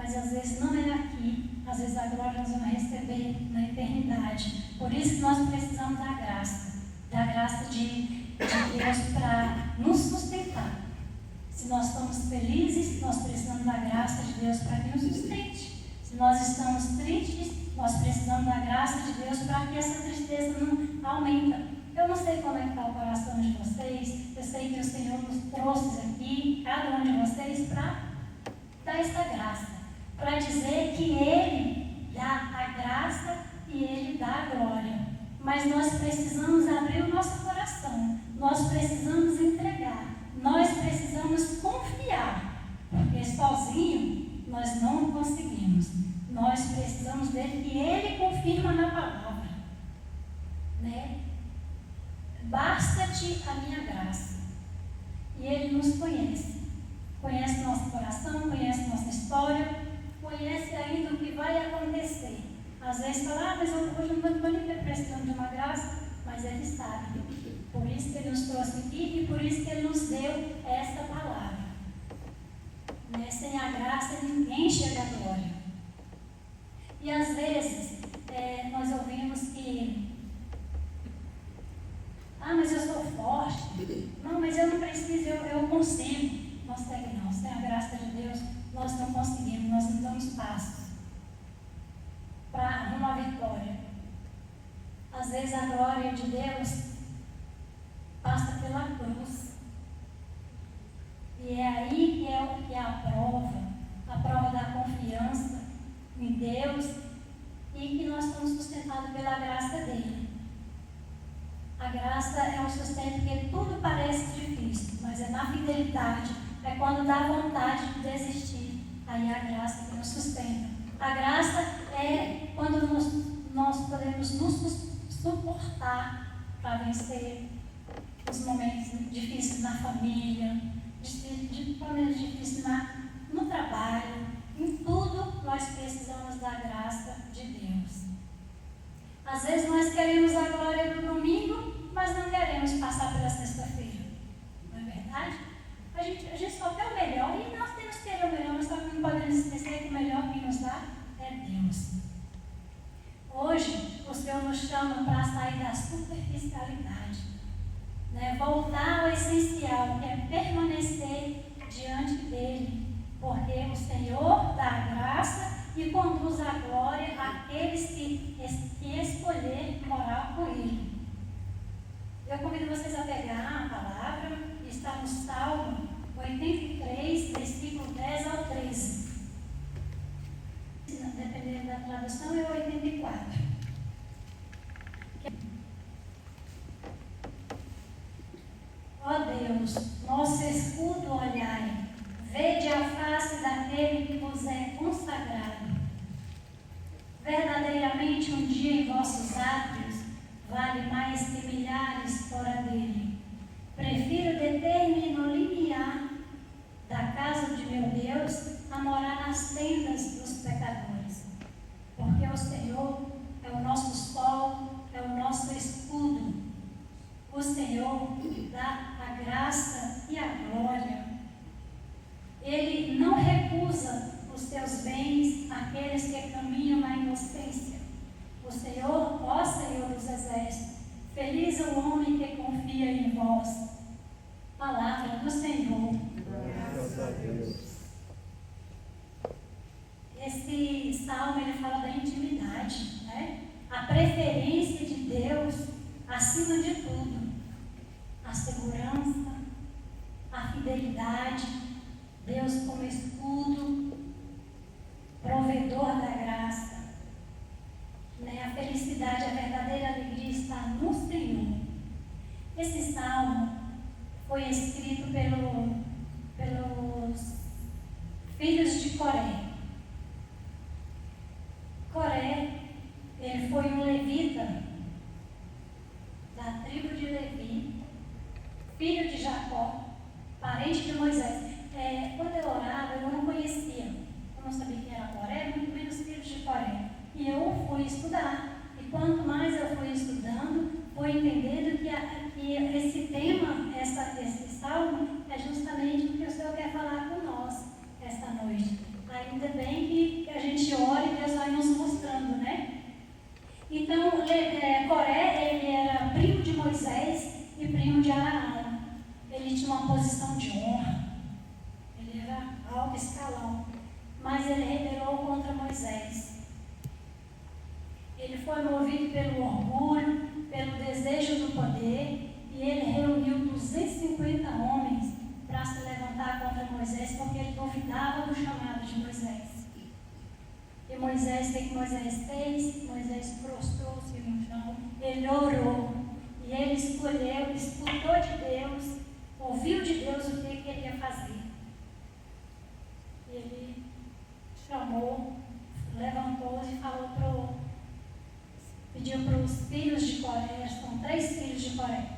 mas às vezes não é aqui. Às vezes a glória nós vamos receber na eternidade. Por isso que nós precisamos da graça de Deus para nos sustentar. Se nós estamos felizes, nós precisamos da graça de Deus para que nos sustente. Se nós estamos tristes, nós precisamos da graça de Deus para que essa tristeza não aumente. Eu não sei como é que está o coração de vocês, eu sei que o Senhor nos trouxe aqui, cada um de vocês, para dar essa graça, para dizer que Ele dá a graça e Ele dá a glória. Mas nós precisamos abrir o nosso coração, nós precisamos entregar, nós precisamos confiar, porque sozinho nós não conseguimos. Nós precisamos dele e Ele confirma na palavra, né? Basta-te a minha graça. E Ele nos conhece. Conhece nosso coração, conhece nossa história, conhece ainda o que vai acontecer. Às vezes fala, mas hoje eu não estou nem precisando de uma graça, mas Ele sabe. Por isso que Ele nos trouxe aqui e por isso que Ele nos deu essa palavra. Né? Sem a graça ninguém chega à glória. E às vezes nós ouvimos que mas eu sou forte. Não, mas eu não preciso, eu consigo. Não segue não. Sem a graça de Deus, nós não conseguimos, nós não damos passos para uma vitória. Às vezes a glória de Deus passa pela cruz. E é aí que é a prova da confiança em Deus e que nós somos sustentados pela graça dele. A graça é um sustento que tudo parece difícil, mas é na fidelidade, é quando dá vontade de desistir, aí é a graça que nos sustenta. A graça é quando nós podemos nos suportar para vencer os momentos difíceis na família, momentos difíceis no trabalho, em tudo nós precisamos da graça de Deus. Às vezes nós queremos a glória do domingo, mas não queremos passar pela sexta-feira. Não é verdade? A gente só quer o melhor e nós temos que ter o melhor, mas só que não podemos esquecer que o melhor que nos dá é Deus. Hoje, o Senhor nos chama para sair da superficialidade, né? Voltar ao essencial, que é permanecer diante dele, porque o Senhor dá a graça e conduz a glória àqueles que escolher morar com Ele. Eu convido vocês a pegar a palavra, está no Salmo 83, versículo 10 ao 13. Dependendo da tradução, é 84. Ó Deus, nosso escudo olhai, vede a face daquele que vos é consagrado. Verdadeiramente um dia em vossos átrios vale mais que milhares fora dele. Prefiro deter-me no limiar da casa de meu Deus a morar nas tendas dos pecadores. Porque o Senhor é o nosso sol, é o nosso escudo. O Senhor dá a graça e a glória. Ele não recusa os teus bens àqueles que caminham na inocência. O Senhor, ó Senhor dos exércitos, feliz o homem que confia em vós. Palavra do Senhor. Graças a Deus. Esse salmo ele fala da intimidade, né? A preferência de Deus acima de tudo. A segurança, a fidelidade, Deus como escudo, provedor da graça. Né? A felicidade, a verdadeira alegria está no Senhor. Esse salmo foi escrito pelos filhos de Coré. Coré, ele foi um levita da tribo de Levi, filho de Jacó, parente de Moisés. Quando eu orava, eu não conhecia, eu não sabia quem era Coré, muito menos filhos de Coré. E eu fui estudar. E quanto mais eu fui estudando, fui entendendo que esse tema, esse salmo, é justamente o que o Senhor quer falar com nós esta noite. A mas ele rebelou contra Moisés. Ele foi movido pelo orgulho, pelo desejo do poder, e ele reuniu 250 homens para se levantar contra Moisés, porque ele duvidava do chamado de Moisés. E Moisés, o que Moisés fez? Moisés prostrou-se no chão, ele orou, e ele escolheu, escutou de Deus, ouviu de Deus o que ele ia fazer. Ele chamou, levantou-se e falou pediu para os filhos de Coré, são 3 filhos de Coré,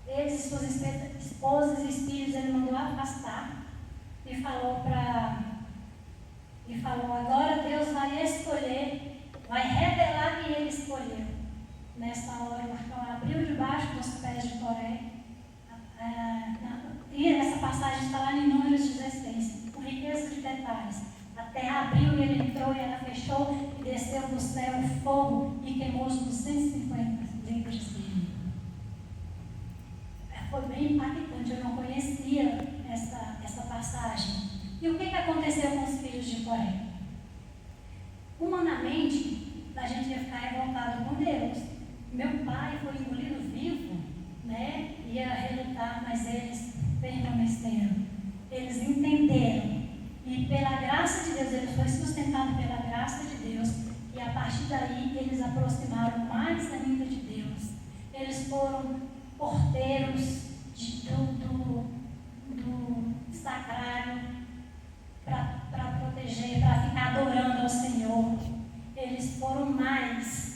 eles, suas esposas e os filhos, ele mandou afastar e falou agora Deus vai escolher, vai revelar quem ele escolheu. Nessa hora o chão abriu debaixo dos pés de Coré, e essa passagem está lá em Números 16, com riqueza de detalhes. A terra abriu e ele entrou e ela fechou, e desceu do céu fogo e queimou os 250 líderes dele. Foi bem impactante, eu não conhecia essa passagem. E o que aconteceu com os filhos de Coré? Humanamente, a gente ia ficar revoltado com Deus. Meu pai foi engolido vivo, né? Ia relutar, mas eles permaneceram. Eles entenderam. E pela graça de Deus, ele foi sustentado pela graça de Deus. E a partir daí, eles aproximaram mais ainda de Deus. Eles foram porteiros do sacrário para proteger, para ficar adorando ao Senhor. Eles foram mais.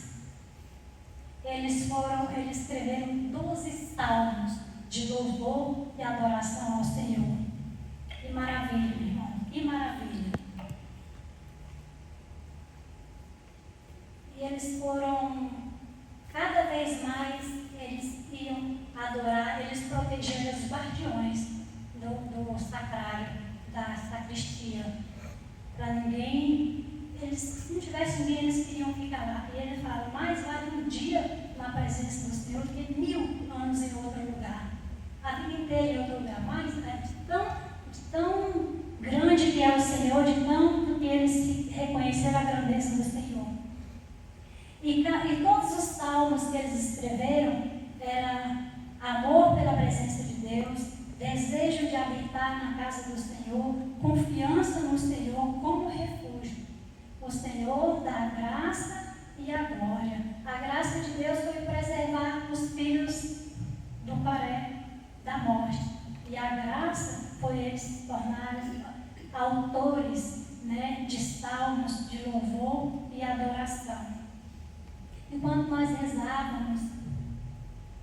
Eles escreveram 12 salmos de louvor e adoração ao Senhor. Que maravilha, meu irmão, que maravilha. E eles foram, cada vez mais, eles iam adorar, eles protegiam os guardiões do sacrário, da sacristia. Para ninguém, se não tivesse ninguém, eles queriam ficar lá. E ele fala, mais vale um dia na presença do Senhor do que 1000 anos em outro lugar. A vida inteira em outro lugar. Mas tão grande que é o Senhor, de tanto que eles reconheceram a grandeza do Senhor. E todos os salmos que eles escreveram era amor pela presença de Deus, desejo de habitar na casa do Senhor, confiança no Senhor como refúgio. O Senhor dá a graça e a glória. A graça de Deus foi preservar os filhos do Coré da morte. E a graça foi eles se tornarem autores, né, de salmos, de louvor e adoração. Enquanto nós rezávamos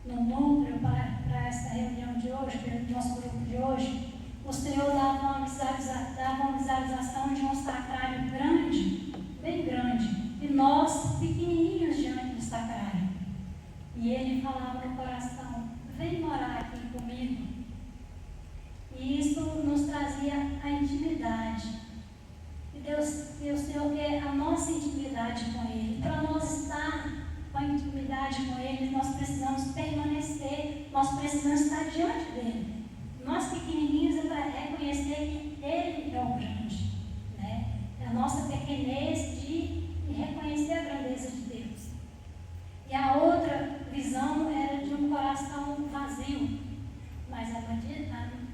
no núcleo para essa reunião de hoje, pelo nosso grupo de hoje, o Senhor dava uma visualização de um sacrário grande, bem grande, e nós pequenininhos diante do sacrário. E ele falava no coração, vem morar aqui comigo. E isso nos trazia a intimidade. E o Senhor quer a nossa intimidade com Ele. Para nós estar com a intimidade com Ele, nós precisamos permanecer, nós precisamos estar diante dEle. Nós pequenininhos é para reconhecer que Ele é o grande, né? É a nossa pequenez de reconhecer a grandeza de Deus. E a outra visão era de um coração vazio. Mas à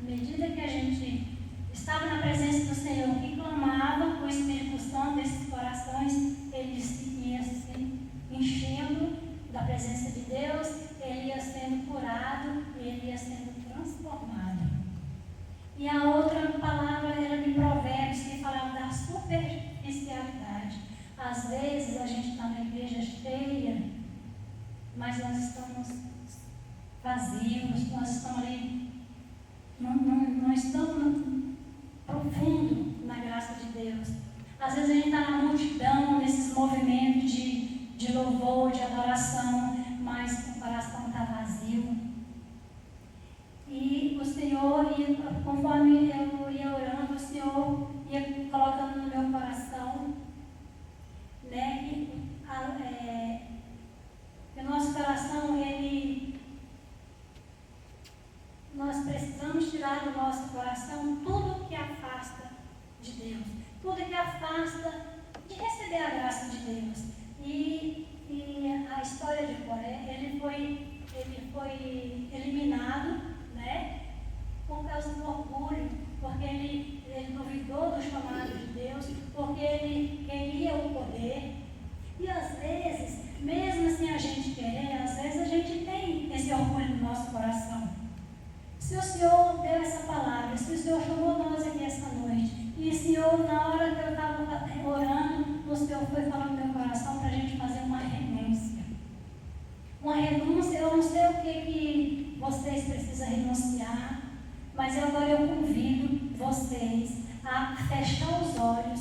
medida que a gente estava na presença do Senhor e clamava, o Espírito Santo desses corações, ele ia se enchendo da presença de Deus, ele ia sendo curado e ele ia sendo transformado. E a outra palavra era de Provérbios, que falava da superficialidade. Às vezes a gente está na igreja cheia, mas nós estamos vazios, nós estamos ali, não estamos profundo na graça de Deus. Às vezes a gente está na multidão, nesses movimentos de louvor, de adoração, mas o coração está vazio. E o Senhor, conforme eu ia orando, o Senhor ia colocando no meu coração, né, que o nosso coração, nós precisamos tirar do nosso coração tudo que afasta de Deus. tudo que afasta de receber a graça de Deus. E a história de Coré, ele foi eliminado, né, por causa do orgulho, porque ele duvidou do chamado de Deus, porque ele queria o poder. E às vezes, mesmo sem a gente querer, às vezes a gente tem esse orgulho no nosso coração. Se o Senhor deu essa palavra, se o Senhor chamou nós aqui essa noite, e o Senhor, na hora que eu estava orando, o Senhor foi falando no meu coração para a gente fazer uma renúncia. Uma renúncia, eu não sei o que vocês precisam renunciar, mas agora eu convido vocês a fechar os olhos